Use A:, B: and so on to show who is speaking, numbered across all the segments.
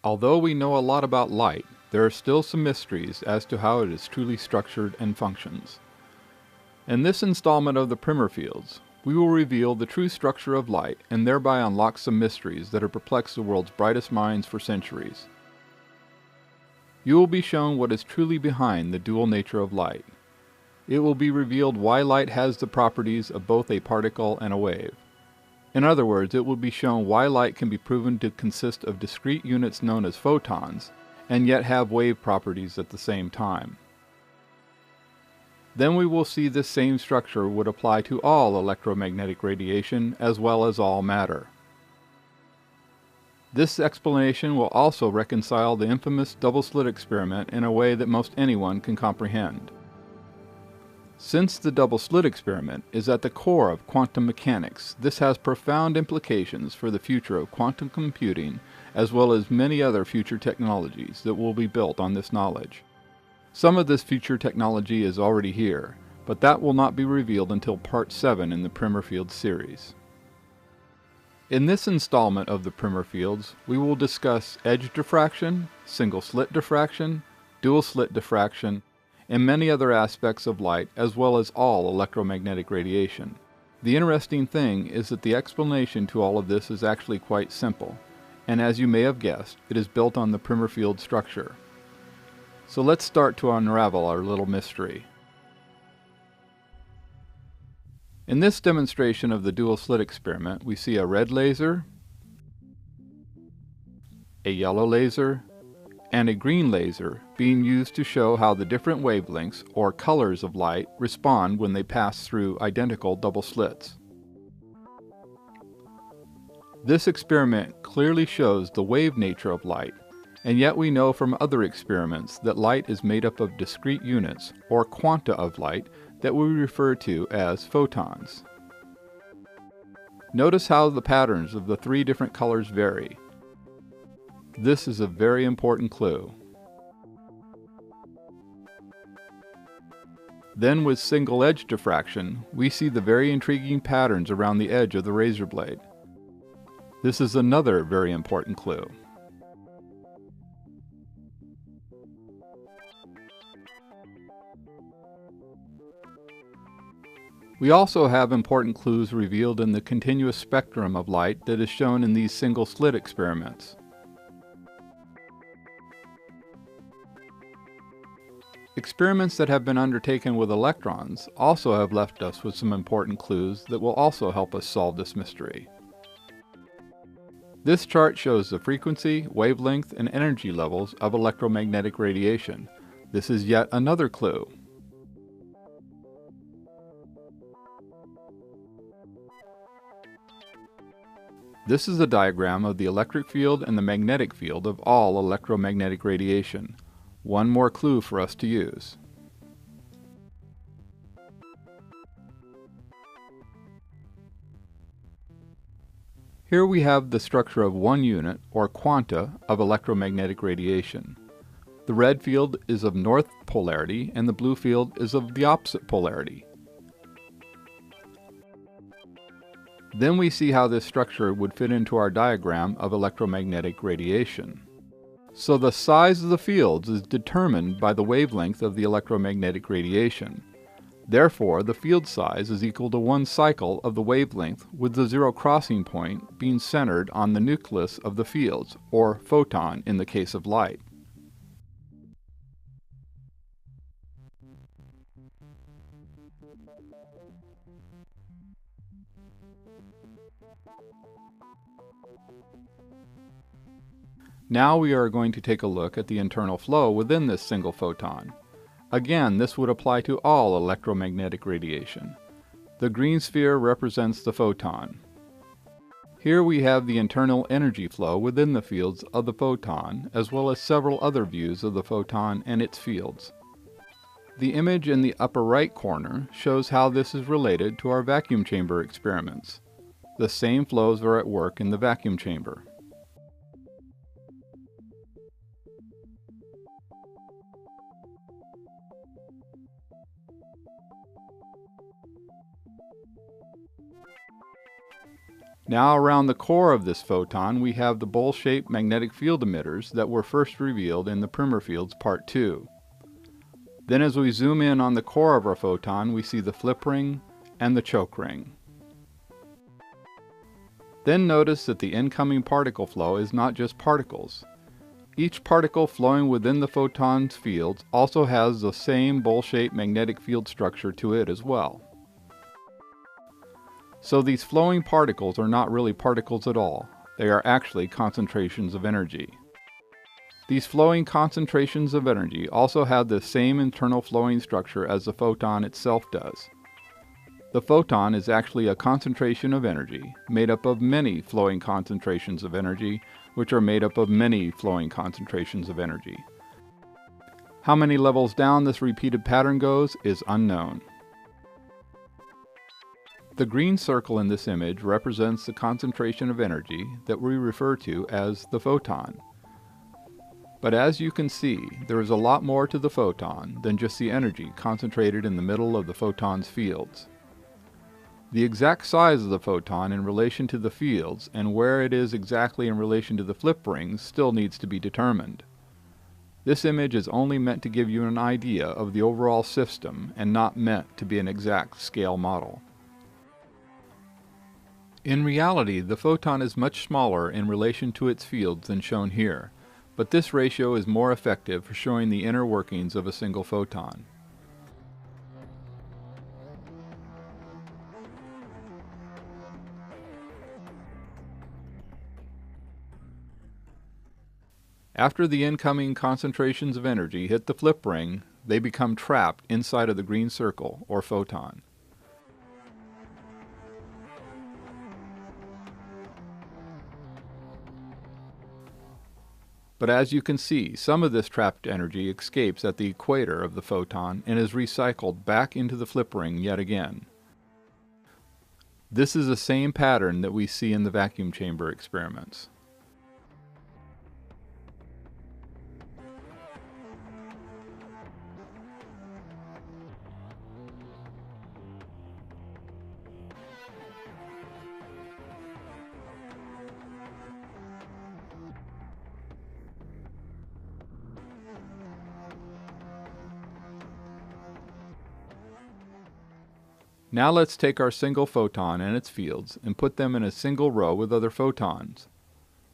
A: Although we know a lot about light, there are still some mysteries as to how it is truly structured and functions. In this installment of the Primer Fields, we will reveal the true structure of light and thereby unlock some mysteries that have perplexed the world's brightest minds for centuries. You will be shown what is truly behind the dual nature of light. It will be revealed why light has the properties of both a particle and a wave. In other words, it will be shown why light can be proven to consist of discrete units known as photons, and yet have wave properties at the same time. Then we will see this same structure would apply to all electromagnetic radiation as well as all matter. This explanation will also reconcile the infamous double-slit experiment in a way that most anyone can comprehend. Since the double-slit experiment is at the core of quantum mechanics, this has profound implications for the future of quantum computing as well as many other future technologies that will be built on this knowledge. Some of this future technology is already here, but that will not be revealed until Part 7 in the Primer Fields series. In this installment of the Primer Fields, we will discuss edge diffraction, single-slit diffraction, dual-slit diffraction, and many other aspects of light as well as all electromagnetic radiation. The interesting thing is that the explanation to all of this is actually quite simple, and as you may have guessed, it is built on the Primer Field structure. So let's start to unravel our little mystery. In this demonstration of the dual-slit experiment, we see a red laser, a yellow laser, and a green laser being used to show how the different wavelengths or colors of light respond when they pass through identical double slits. This experiment clearly shows the wave nature of light, and yet we know from other experiments that light is made up of discrete units or quanta of light that we refer to as photons. Notice how the patterns of the three different colors vary. This is a very important clue. Then with single edge diffraction, we see the very intriguing patterns around the edge of the razor blade. This is another very important clue. We also have important clues revealed in the continuous spectrum of light that is shown in these single-slit experiments. Experiments that have been undertaken with electrons also have left us with some important clues that will also help us solve this mystery. This chart shows the frequency, wavelength, and energy levels of electromagnetic radiation. This is yet another clue. This is a diagram of the electric field and the magnetic field of all electromagnetic radiation. One more clue for us to use. Here we have the structure of one unit, or quanta, of electromagnetic radiation. The red field is of north polarity and the blue field is of the opposite polarity. Then we see how this structure would fit into our diagram of electromagnetic radiation. So the size of the fields is determined by the wavelength of the electromagnetic radiation. Therefore, the field size is equal to one cycle of the wavelength, with the zero crossing point being centered on the nucleus of the fields, or photon in the case of light. Now we are going to take a look at the internal flow within this single photon. Again, this would apply to all electromagnetic radiation. The green sphere represents the photon. Here we have the internal energy flow within the fields of the photon, as well as several other views of the photon and its fields. The image in the upper right corner shows how this is related to our vacuum chamber experiments. The same flows are at work in the vacuum chamber. Now around the core of this photon we have the bowl-shaped magnetic field emitters that were first revealed in the Primer Fields Part 2. Then as we zoom in on the core of our photon we see the flip ring and the choke ring. Then notice that the incoming particle flow is not just particles. Each particle flowing within the photon's fields also has the same bowl-shaped magnetic field structure to it as well. So these flowing particles are not really particles at all. They are actually concentrations of energy. These flowing concentrations of energy also have the same internal flowing structure as the photon itself does. The photon is actually a concentration of energy made up of many flowing concentrations of energy, which are made up of many flowing concentrations of energy. How many levels down this repeated pattern goes is unknown. The green circle in this image represents the concentration of energy that we refer to as the photon. But as you can see, there is a lot more to the photon than just the energy concentrated in the middle of the photon's fields. The exact size of the photon in relation to the fields and where it is exactly in relation to the flip rings still needs to be determined. This image is only meant to give you an idea of the overall system and not meant to be an exact scale model. In reality, the photon is much smaller in relation to its fields than shown here, but this ratio is more effective for showing the inner workings of a single photon. After the incoming concentrations of energy hit the flip ring, they become trapped inside of the green circle, or photon. But as you can see, some of this trapped energy escapes at the equator of the photon and is recycled back into the flip ring yet again. This is the same pattern that we see in the vacuum chamber experiments. Now let's take our single photon and its fields and put them in a single row with other photons.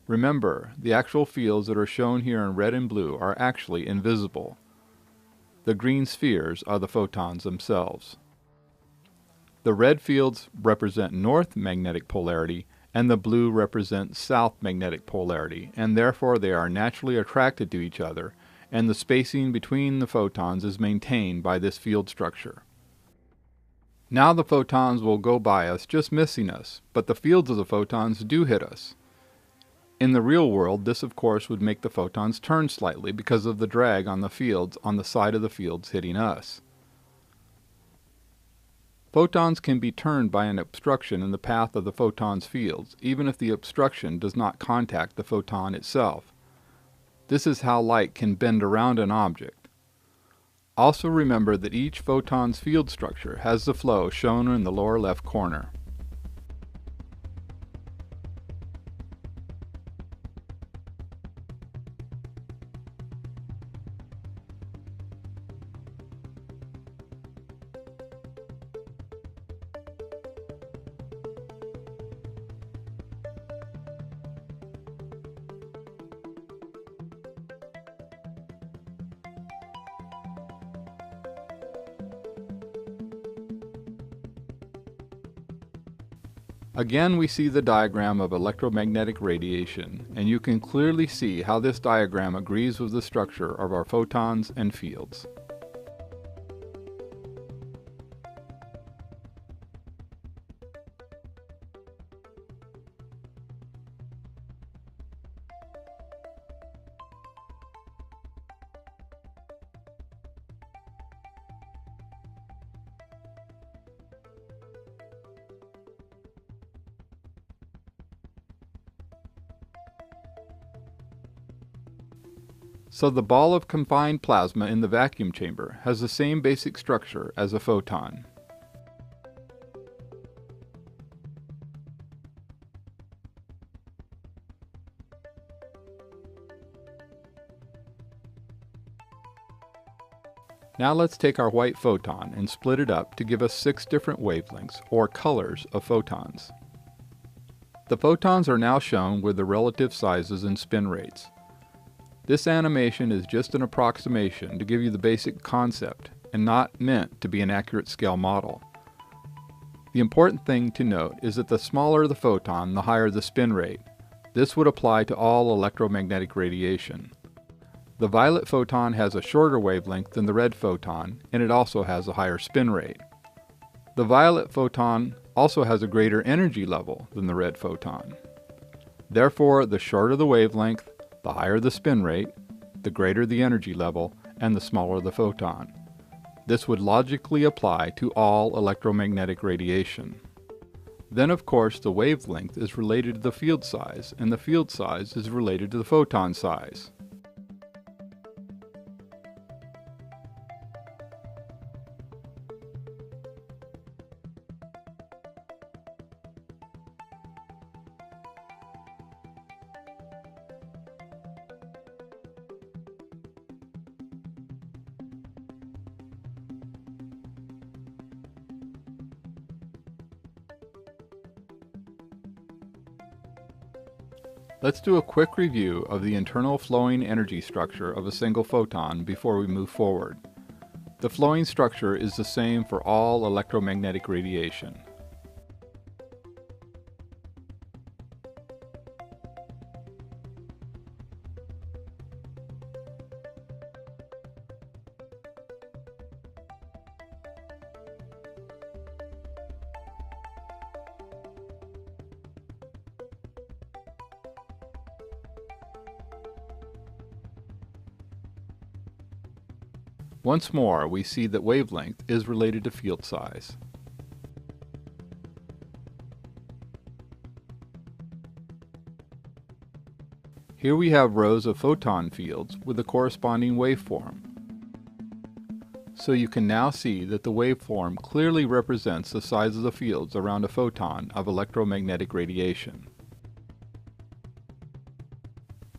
A: Remember, the actual fields that are shown here in red and blue are actually invisible. The green spheres are the photons themselves. The red fields represent north magnetic polarity and the blue represents south magnetic polarity, and therefore they are naturally attracted to each other, and the spacing between the photons is maintained by this field structure. Now the photons will go by us just missing us, but the fields of the photons do hit us. In the real world, this of course would make the photons turn slightly because of the drag on the fields on the side of the fields hitting us. Photons can be turned by an obstruction in the path of the photon's fields, even if the obstruction does not contact the photon itself. This is how light can bend around an object. Also remember that each photon's field structure has the flow shown in the lower left corner. Again we see the diagram of electromagnetic radiation, and you can clearly see how this diagram agrees with the structure of our photons and fields. So the ball of confined plasma in the vacuum chamber has the same basic structure as a photon. Now let's take our white photon and split it up to give us 6 different wavelengths, or colors, of photons. The photons are now shown with the relative sizes and spin rates. This animation is just an approximation to give you the basic concept and not meant to be an accurate scale model. The important thing to note is that the smaller the photon, the higher the spin rate. This would apply to all electromagnetic radiation. The violet photon has a shorter wavelength than the red photon, and it also has a higher spin rate. The violet photon also has a greater energy level than the red photon. Therefore, the shorter the wavelength, the higher the spin rate, the greater the energy level, and the smaller the photon. This would logically apply to all electromagnetic radiation. Then, of course, the wavelength is related to the field size, and the field size is related to the photon size. Let's do a quick review of the internal flowing energy structure of a single photon before we move forward. The flowing structure is the same for all electromagnetic radiation. Once more, we see that wavelength is related to field size. Here we have rows of photon fields with a corresponding waveform. So you can now see that the waveform clearly represents the size of the fields around a photon of electromagnetic radiation.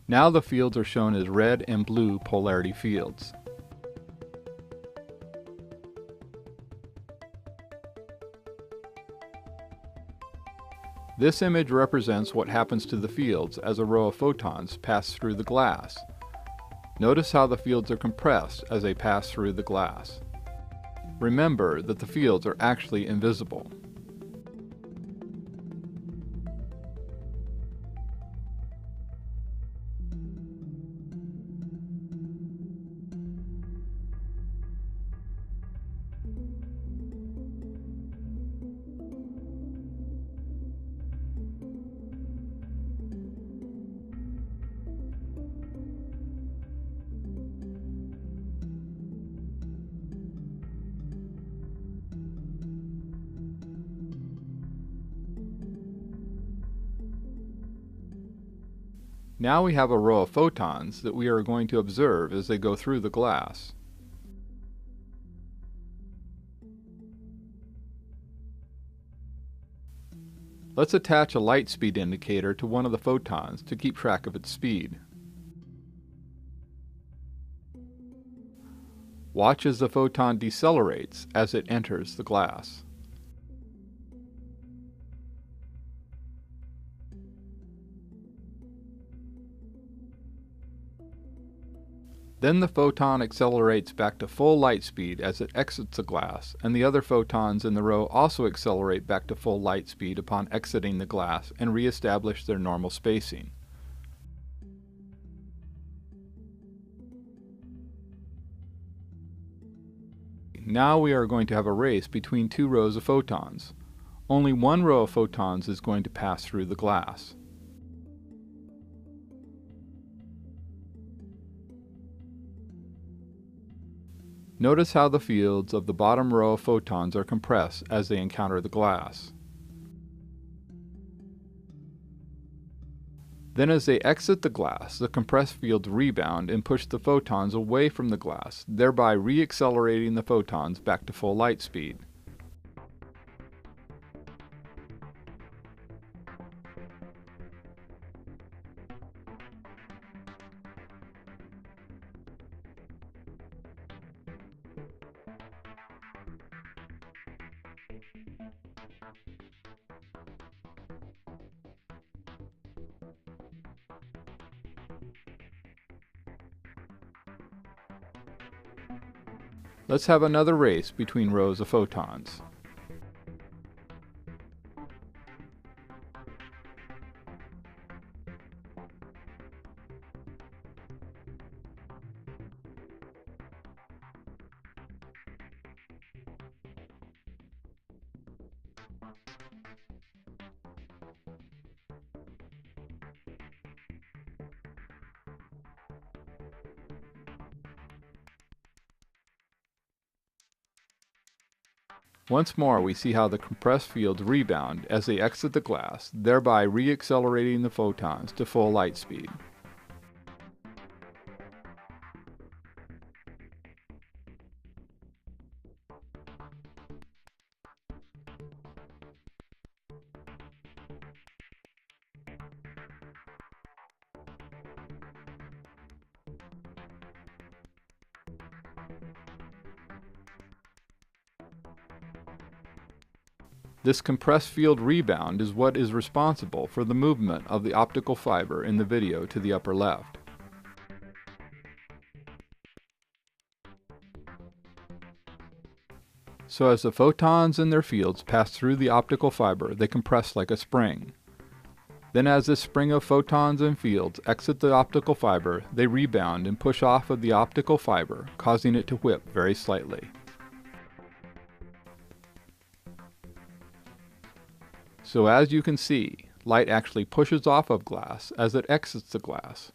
A: Now the fields are shown as red and blue polarity fields. This image represents what happens to the fields as a row of photons pass through the glass. Notice how the fields are compressed as they pass through the glass. Remember that the fields are actually invisible. Now we have a row of photons that we are going to observe as they go through the glass. Let's attach a light speed indicator to one of the photons to keep track of its speed. Watch as the photon decelerates as it enters the glass. Then the photon accelerates back to full light speed as it exits the glass, and the other photons in the row also accelerate back to full light speed upon exiting the glass and re-establish their normal spacing. Now we are going to have a race between two rows of photons. Only one row of photons is going to pass through the glass. Notice how the fields of the bottom row of photons are compressed as they encounter the glass. Then as they exit the glass, the compressed fields rebound and push the photons away from the glass, thereby re-accelerating the photons back to full light speed. Let's have another race between rows of photons. Once more, we see how the compressed fields rebound as they exit the glass, thereby re-accelerating the photons to full light speed. This compressed field rebound is what is responsible for the movement of the optical fiber in the video to the upper left. So as the photons and their fields pass through the optical fiber, they compress like a spring. Then as this spring of photons and fields exit the optical fiber, they rebound and push off of the optical fiber, causing it to whip very slightly. So as you can see, light actually pushes off of glass as it exits the glass.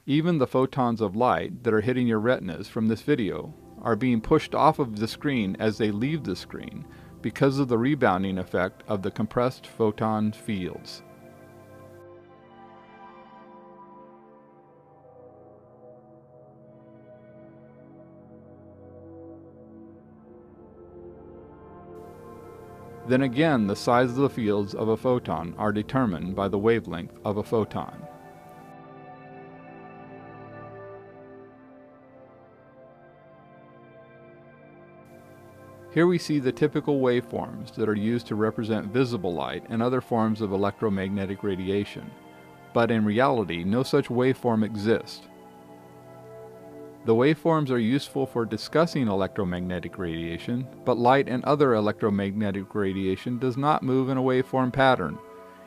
A: Even the photons of light that are hitting your retinas from this video are being pushed off of the screen as they leave the screen because of the rebounding effect of the compressed photon fields. Then again, the size of the fields of a photon are determined by the wavelength of a photon. Here we see the typical waveforms that are used to represent visible light and other forms of electromagnetic radiation, but in reality, no such waveform exists. The waveforms are useful for discussing electromagnetic radiation, but light and other electromagnetic radiation does not move in a waveform pattern.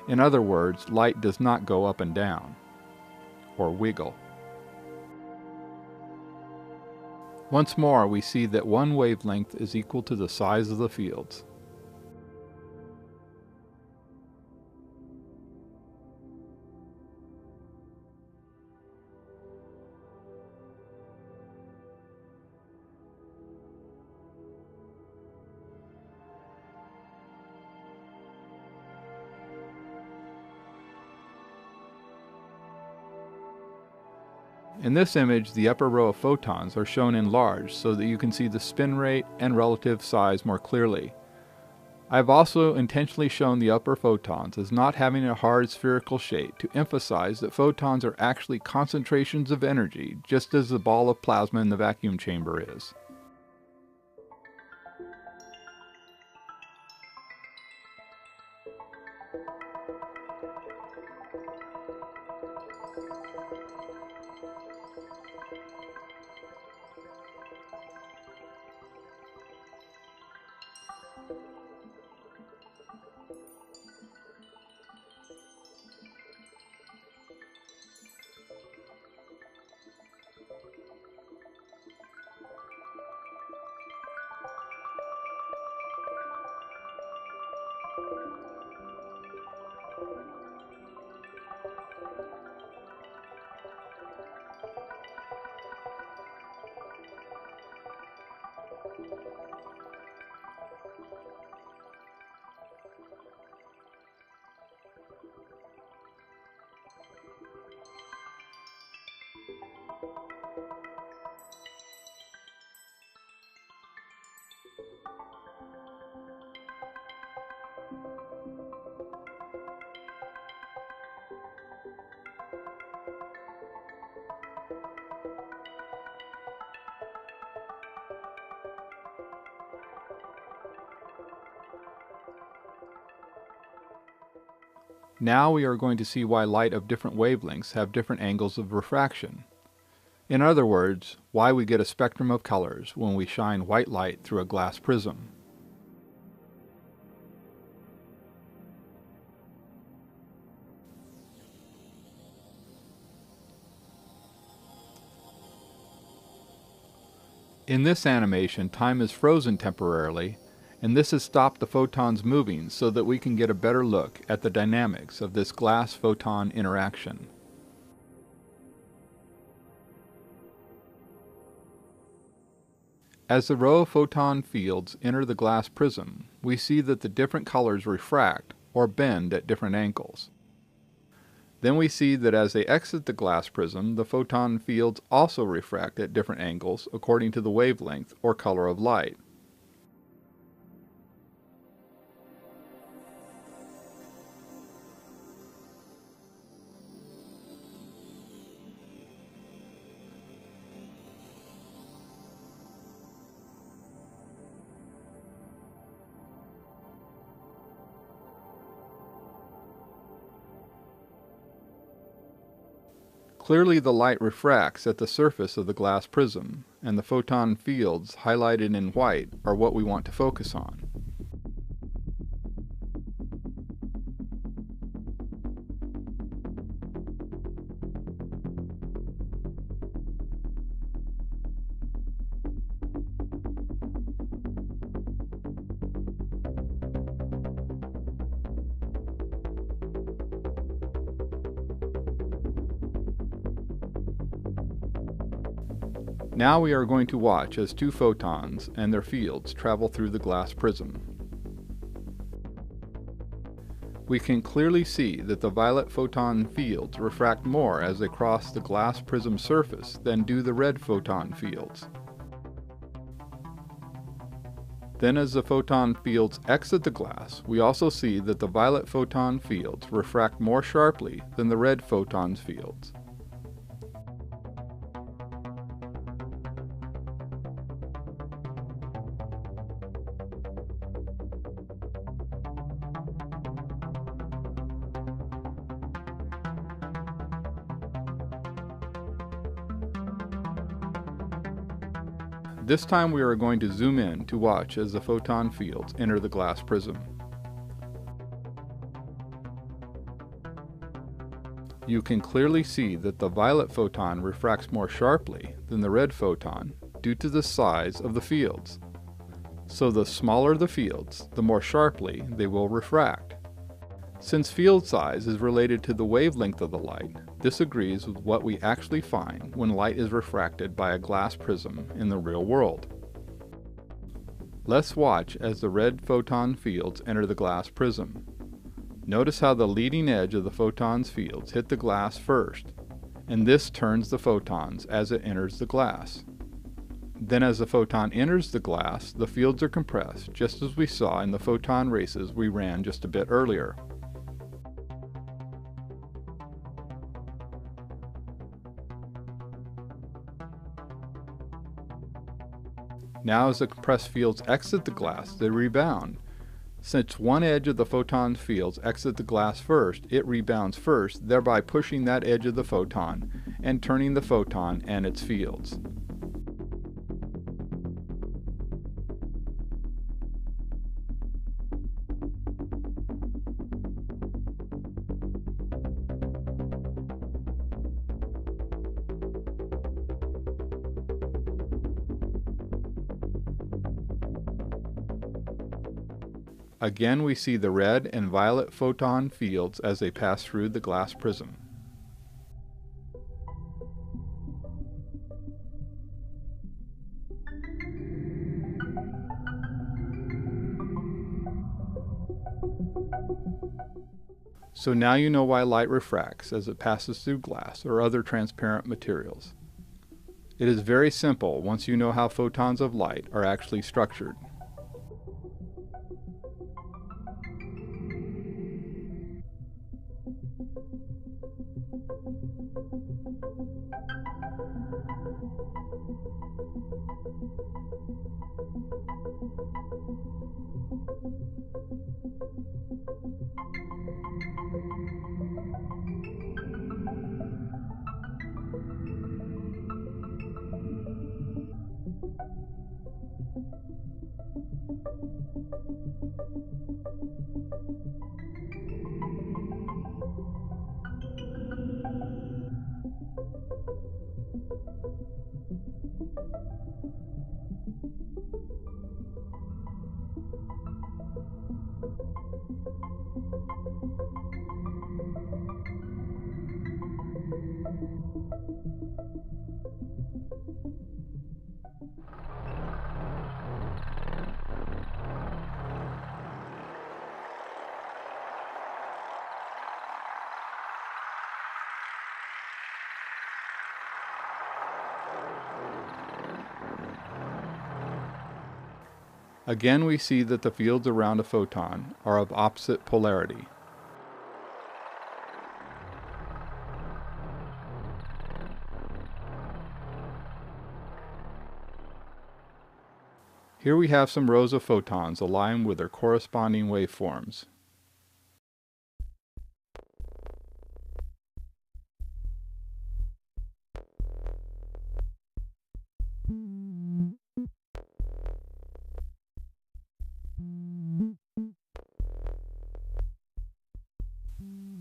A: In other words, light does not go up and down, or wiggle. Once more, we see that one wavelength is equal to the size of the fields. In this image, the upper row of photons are shown enlarged so that you can see the spin rate and relative size more clearly. I have also intentionally shown the upper photons as not having a hard spherical shape to emphasize that photons are actually concentrations of energy, just as the ball of plasma in the vacuum chamber is. Now we are going to see why light of different wavelengths have different angles of refraction. In other words, why we get a spectrum of colors when we shine white light through a glass prism. In this animation, time is frozen temporarily, and this has stopped the photons moving so that we can get a better look at the dynamics of this glass-photon interaction. As the row of photon fields enter the glass prism, we see that the different colors refract or bend at different angles. Then we see that as they exit the glass prism, the photon fields also refract at different angles according to the wavelength or color of light. Clearly the light refracts at the surface of the glass prism, and the photon fields highlighted in white are what we want to focus on. Now we are going to watch as two photons and their fields travel through the glass prism. We can clearly see that the violet photon fields refract more as they cross the glass prism surface than do the red photon fields. Then as the photon fields exit the glass, we also see that the violet photon fields refract more sharply than the red photon fields. This time we are going to zoom in to watch as the photon fields enter the glass prism. You can clearly see that the violet photon refracts more sharply than the red photon due to the size of the fields. So the smaller the fields, the more sharply they will refract. Since field size is related to the wavelength of the light, this agrees with what we actually find when light is refracted by a glass prism in the real world. Let's watch as the red photon fields enter the glass prism. Notice how the leading edge of the photon's fields hit the glass first, and this turns the photons as it enters the glass. Then as the photon enters the glass, the fields are compressed, just as we saw in the photon races we ran just a bit earlier. Now as the compressed fields exit the glass, they rebound. Since one edge of the photon fields exit the glass first, it rebounds first, thereby pushing that edge of the photon and turning the photon and its fields. Again we see the red and violet photon fields as they pass through the glass prism. So now you know why light refracts as it passes through glass or other transparent materials. It is very simple once you know how photons of light are actually structured. Again, we see that the fields around a photon are of opposite polarity. Here we have some rows of photons aligned with their corresponding waveforms.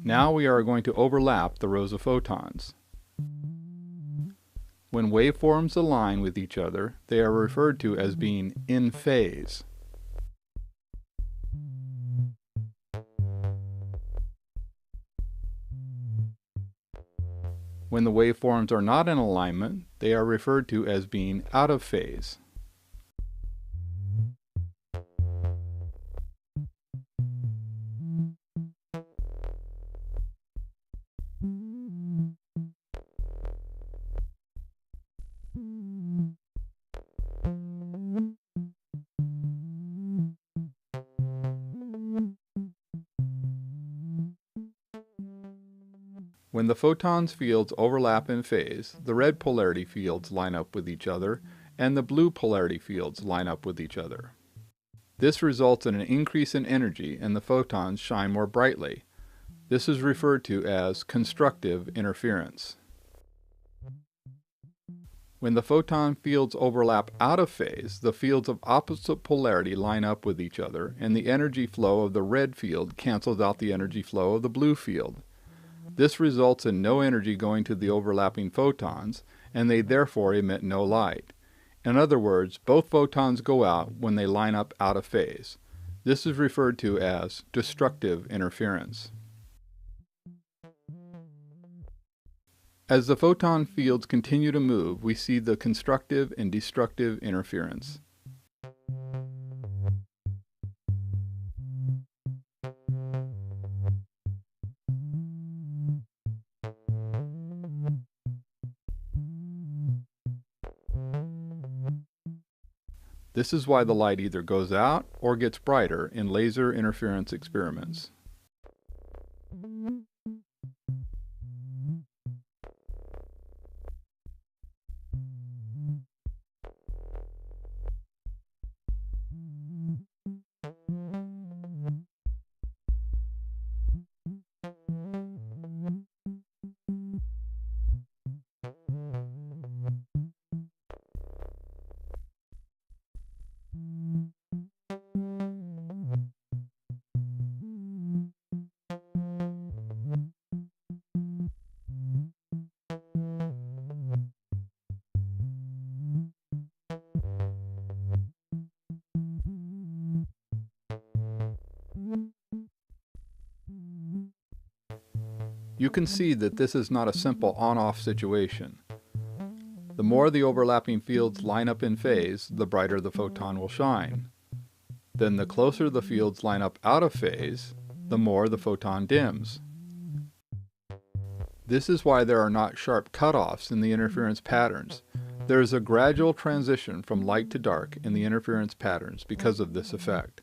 A: Now we are going to overlap the rows of photons. When waveforms align with each other, they are referred to as being in phase. When the waveforms are not in alignment, they are referred to as being out of phase. When the photons' fields overlap in phase, the red polarity fields line up with each other, and the blue polarity fields line up with each other. This results in an increase in energy, and the photons shine more brightly. This is referred to as constructive interference. When the photon fields overlap out of phase, the fields of opposite polarity line up with each other, and the energy flow of the red field cancels out the energy flow of the blue field. This results in no energy going to the overlapping photons, and they therefore emit no light. In other words, both photons go out when they line up out of phase. This is referred to as destructive interference. As the photon fields continue to move, we see the constructive and destructive interference. This is why the light either goes out or gets brighter in laser interference experiments. You can see that this is not a simple on-off situation. The more the overlapping fields line up in phase, the brighter the photon will shine. Then the closer the fields line up out of phase, the more the photon dims. This is why there are not sharp cutoffs in the interference patterns. There is a gradual transition from light to dark in the interference patterns because of this effect.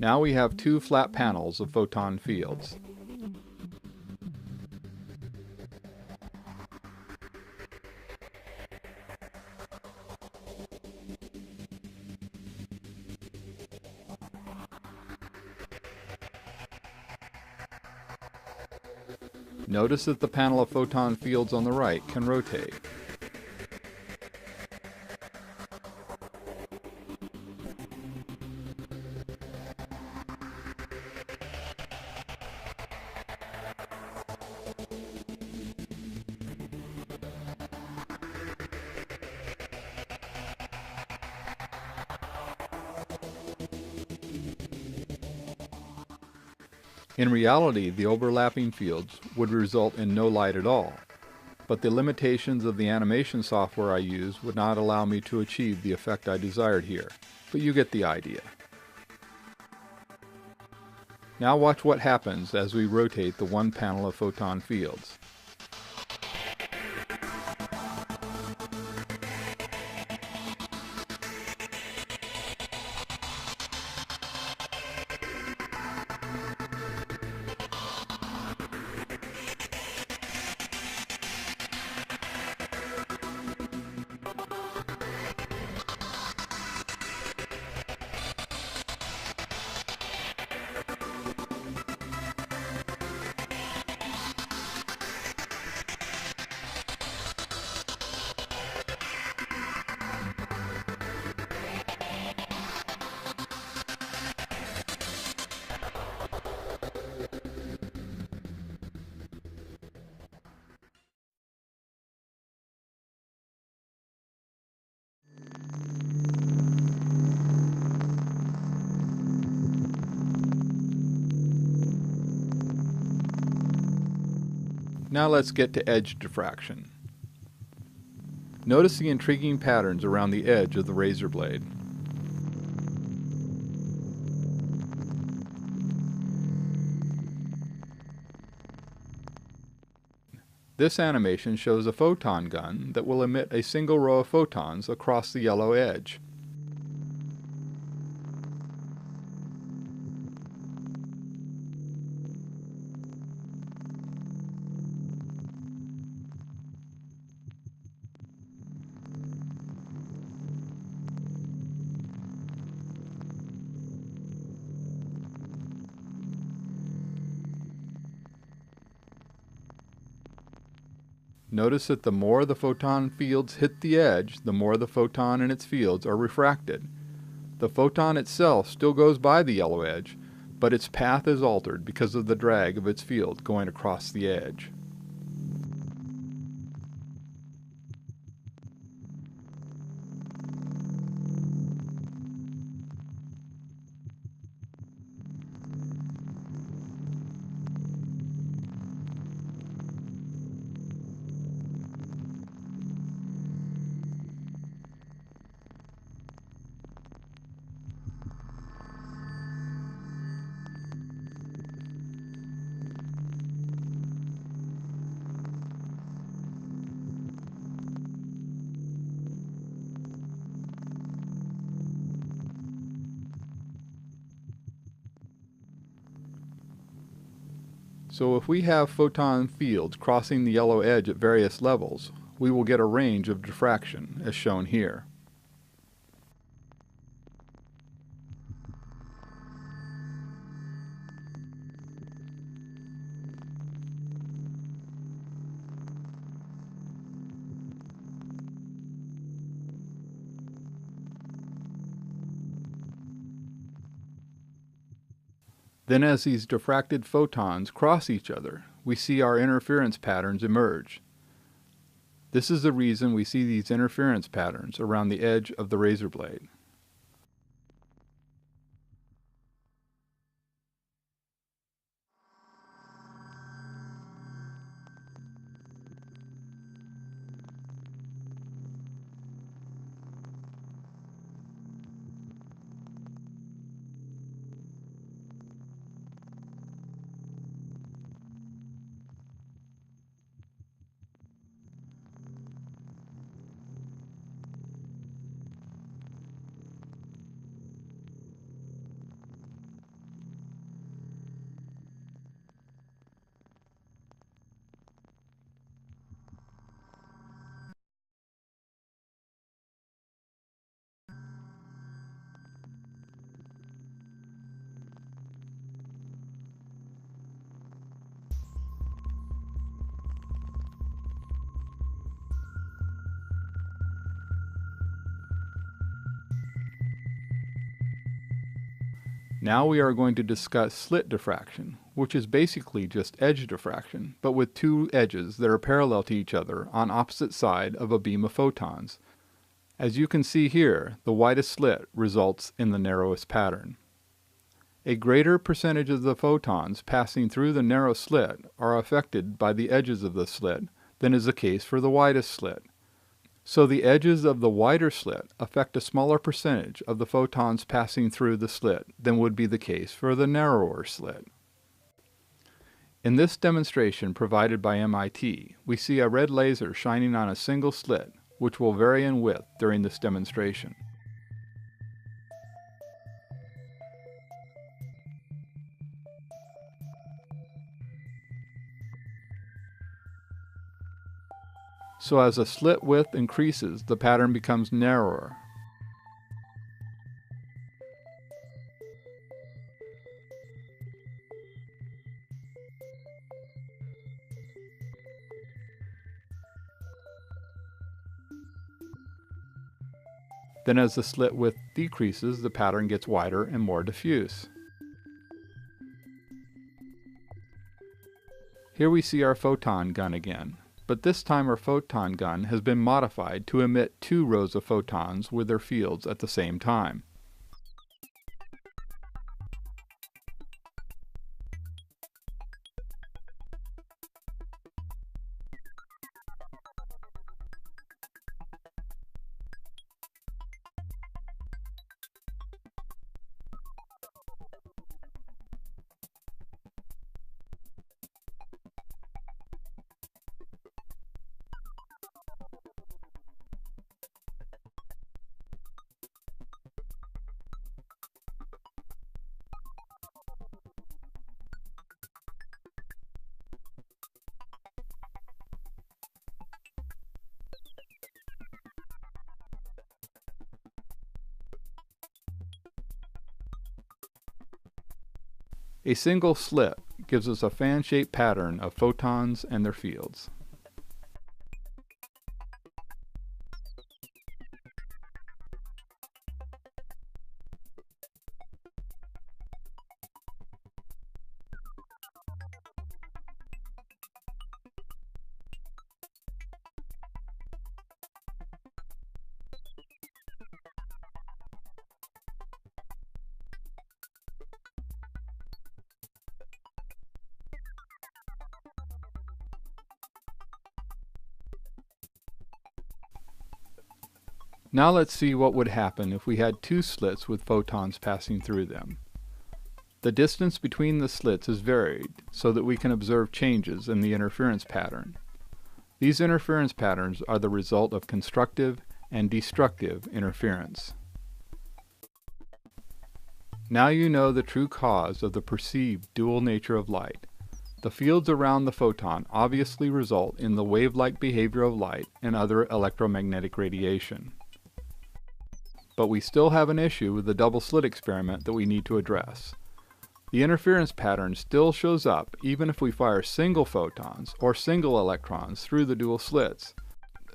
A: Now we have two flat panels of photon fields. Notice that the panel of photon fields on the right can rotate. In reality, the overlapping fields would result in no light at all, but the limitations of the animation software I use would not allow me to achieve the effect I desired here, but you get the idea. Now watch what happens as we rotate the one panel of photon fields. Now let's get to edge diffraction. Notice the intriguing patterns around the edge of the razor blade. This animation shows a photon gun that will emit a single row of photons across the yellow edge. Notice that the more the photon fields hit the edge, the more the photon and its fields are refracted. The photon itself still goes by the yellow edge, but its path is altered because of the drag of its field going across the edge. So if we have photon fields crossing the yellow edge at various levels, we will get a range of diffraction, as shown here. Then as these diffracted photons cross each other, we see our interference patterns emerge. This is the reason we see these interference patterns around the edge of the razor blade. Now we are going to discuss slit diffraction, which is basically just edge diffraction, but with two edges that are parallel to each other on opposite side of a beam of photons. As you can see here, the widest slit results in the narrowest pattern. A greater percentage of the photons passing through the narrow slit are affected by the edges of the slit than is the case for the widest slit. So the edges of the wider slit affect a smaller percentage of the photons passing through the slit than would be the case for the narrower slit. In this demonstration provided by MIT, we see a red laser shining on a single slit, which will vary in width during this demonstration. So as the slit width increases, the pattern becomes narrower. Then as the slit width decreases, the pattern gets wider and more diffuse. Here we see our photon gun again, but this time our photon gun has been modified to emit two rows of photons with their fields at the same time. A single slit gives us a fan-shaped pattern of photons and their fields. Now let's see what would happen if we had two slits with photons passing through them. The distance between the slits is varied so that we can observe changes in the interference pattern. These interference patterns are the result of constructive and destructive interference. Now you know the true cause of the perceived dual nature of light. The fields around the photon obviously result in the wave-like behavior of light and other electromagnetic radiation. But we still have an issue with the double slit experiment that we need to address. The interference pattern still shows up even if we fire single photons or single electrons through the dual slits.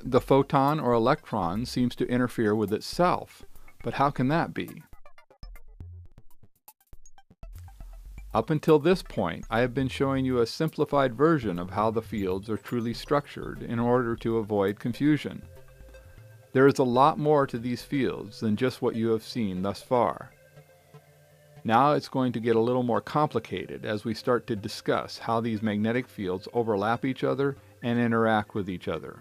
A: The photon or electron seems to interfere with itself, but how can that be? Up until this point, I have been showing you a simplified version of how the fields are truly structured in order to avoid confusion. There is a lot more to these fields than just what you have seen thus far. Now it's going to get a little more complicated as we start to discuss how these magnetic fields overlap each other and interact with each other.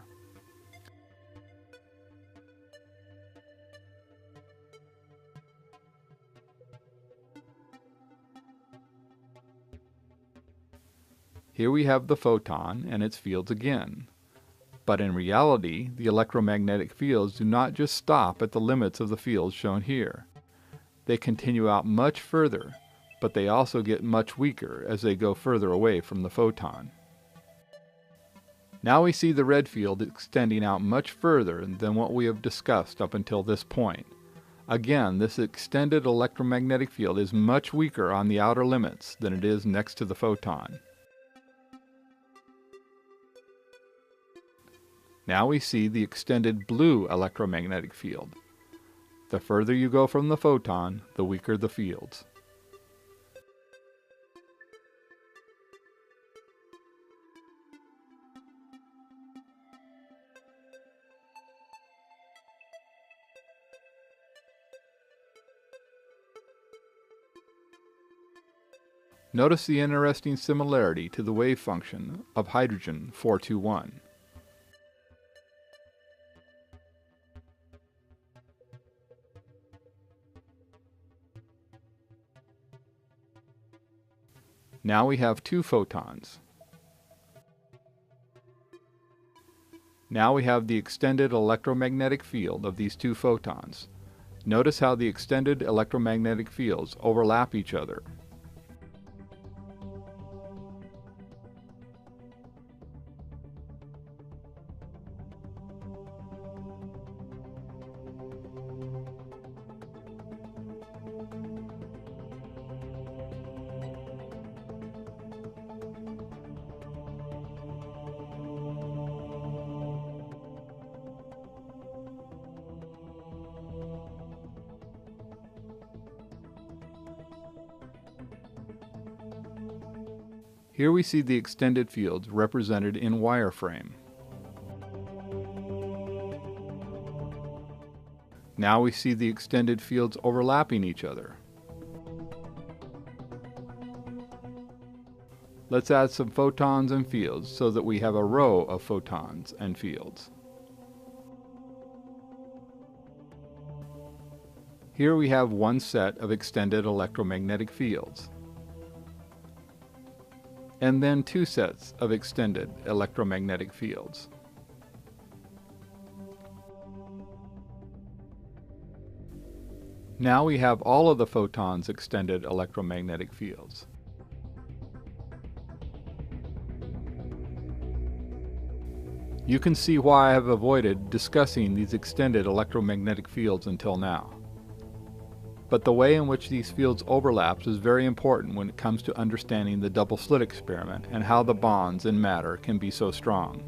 A: Here we have the photon and its fields again. But in reality, the electromagnetic fields do not just stop at the limits of the fields shown here. They continue out much further, but they also get much weaker as they go further away from the photon. Now we see the red field extending out much further than what we have discussed up until this point. Again, this extended electromagnetic field is much weaker on the outer limits than it is next to the photon. Now we see the extended blue electromagnetic field. The further you go from the photon, the weaker the fields. Notice the interesting similarity to the wave function of hydrogen 421. Now we have two photons. Now we have the extended electromagnetic field of these two photons. Notice how the extended electromagnetic fields overlap each other. Here we see the extended fields represented in wireframe. Now we see the extended fields overlapping each other. Let's add some photons and fields so that we have a row of photons and fields. Here we have one set of extended electromagnetic fields, and then two sets of extended electromagnetic fields. Now we have all of the photons' extended electromagnetic fields. You can see why I have avoided discussing these extended electromagnetic fields until now. But the way in which these fields overlap is very important when it comes to understanding the double-slit experiment and how the bonds in matter can be so strong.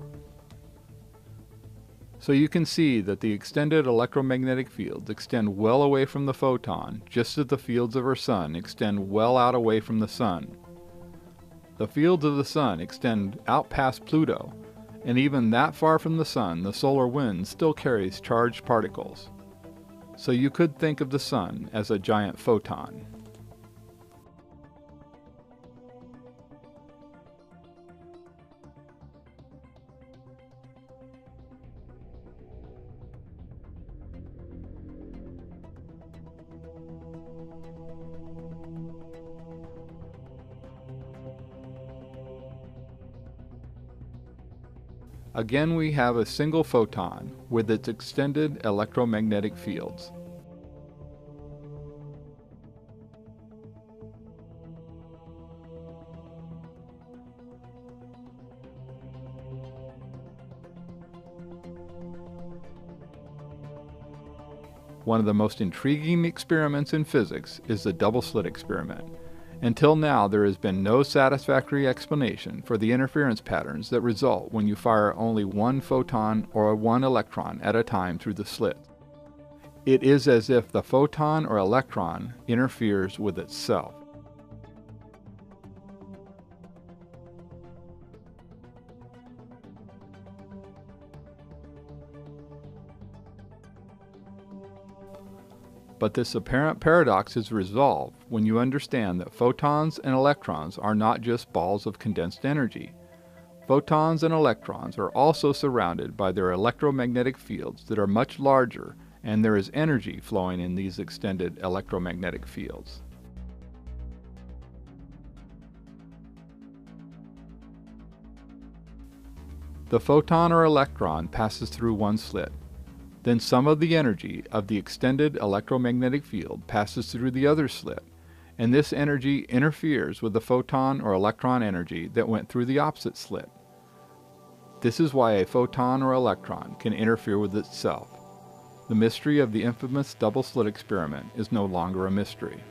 A: So you can see that the extended electromagnetic fields extend well away from the photon, just as the fields of our Sun extend well out away from the Sun. The fields of the Sun extend out past Pluto, and even that far from the Sun, the solar wind still carries charged particles. So you could think of the Sun as a giant photon. Again, we have a single photon with its extended electromagnetic fields. One of the most intriguing experiments in physics is the double-slit experiment. Until now, there has been no satisfactory explanation for the interference patterns that result when you fire only one photon or one electron at a time through the slit. It is as if the photon or electron interferes with itself. But this apparent paradox is resolved when you understand that photons and electrons are not just balls of condensed energy. Photons and electrons are also surrounded by their electromagnetic fields that are much larger, and there is energy flowing in these extended electromagnetic fields. The photon or electron passes through one slit. Then some of the energy of the extended electromagnetic field passes through the other slit, and this energy interferes with the photon or electron energy that went through the opposite slit. This is why a photon or electron can interfere with itself. The mystery of the infamous double-slit experiment is no longer a mystery.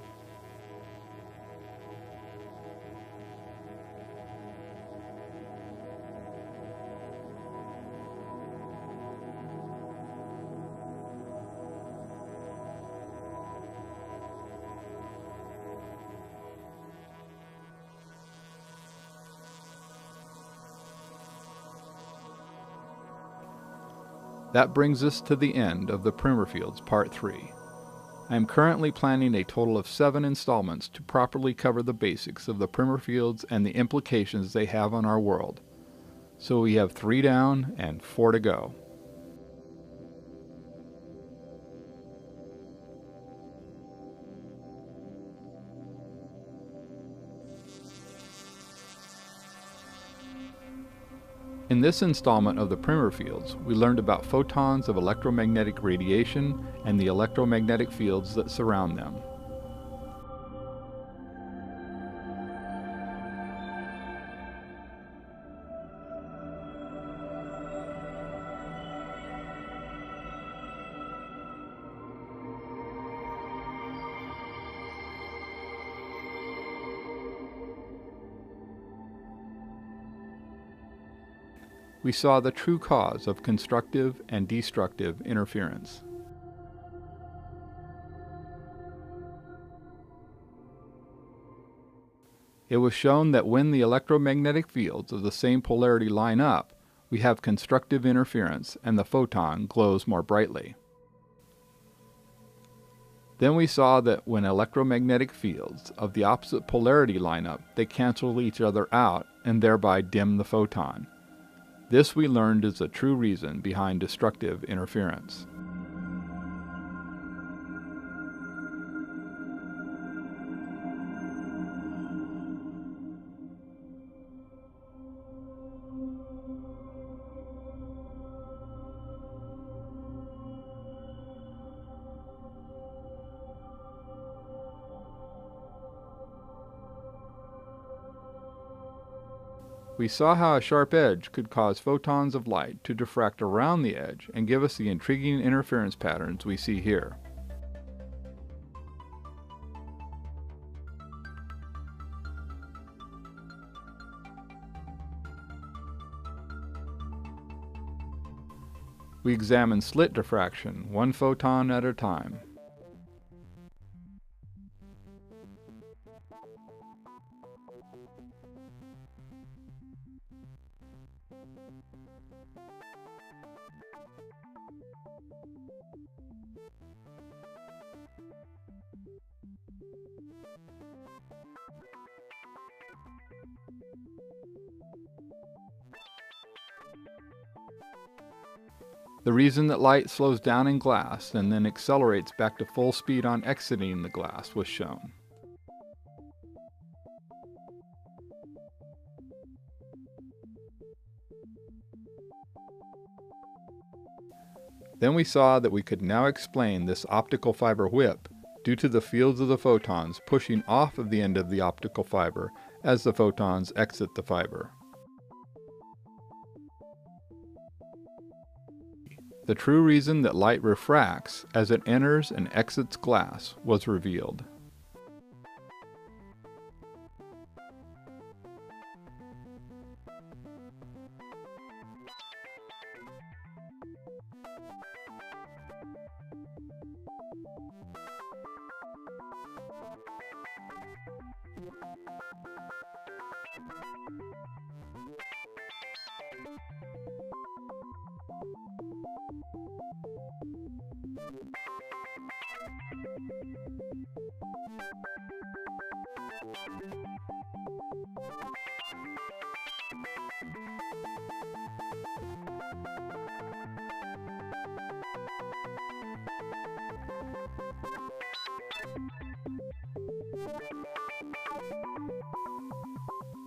A: That brings us to the end of the Primer Fields Part 3. I am currently planning a total of 7 installments to properly cover the basics of the Primer fields and the implications they have on our world. So we have 3 down and 4 to go. In this installment of the Primer fields, we learned about photons of electromagnetic radiation and the electromagnetic fields that surround them. We saw the true cause of constructive and destructive interference. It was shown that when the electromagnetic fields of the same polarity line up, we have constructive interference and the photon glows more brightly. Then we saw that when electromagnetic fields of the opposite polarity line up, they cancel each other out and thereby dim the photon. This we learned is the true reason behind destructive interference. We saw how a sharp edge could cause photons of light to diffract around the edge and give us the intriguing interference patterns we see here. We examined slit diffraction, 1 photon at a time. The reason that light slows down in glass and then accelerates back to full speed on exiting the glass was shown. Then we saw that we could now explain this optical fiber whip due to the fields of the photons pushing off of the end of the optical fiber as the photons exit the fiber. The true reason that light refracts as it enters and exits glass was revealed.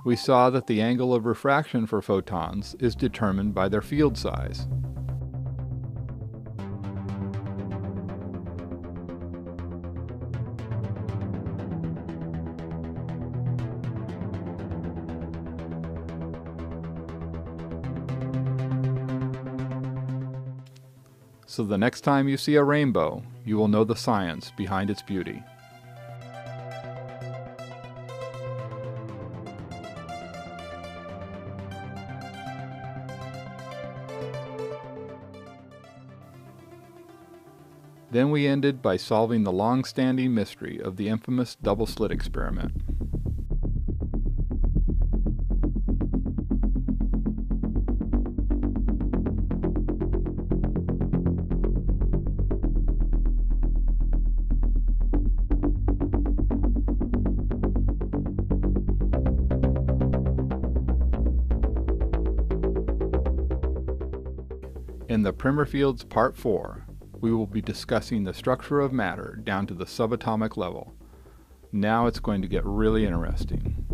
A: We saw that the angle of refraction for photons is determined by their field size. So the next time you see a rainbow, you will know the science behind its beauty. Then we ended by solving the long-standing mystery of the infamous double-slit experiment. the Primer Fields Part 4, we will be discussing the structure of matter down to the subatomic level. Now it's going to get really interesting.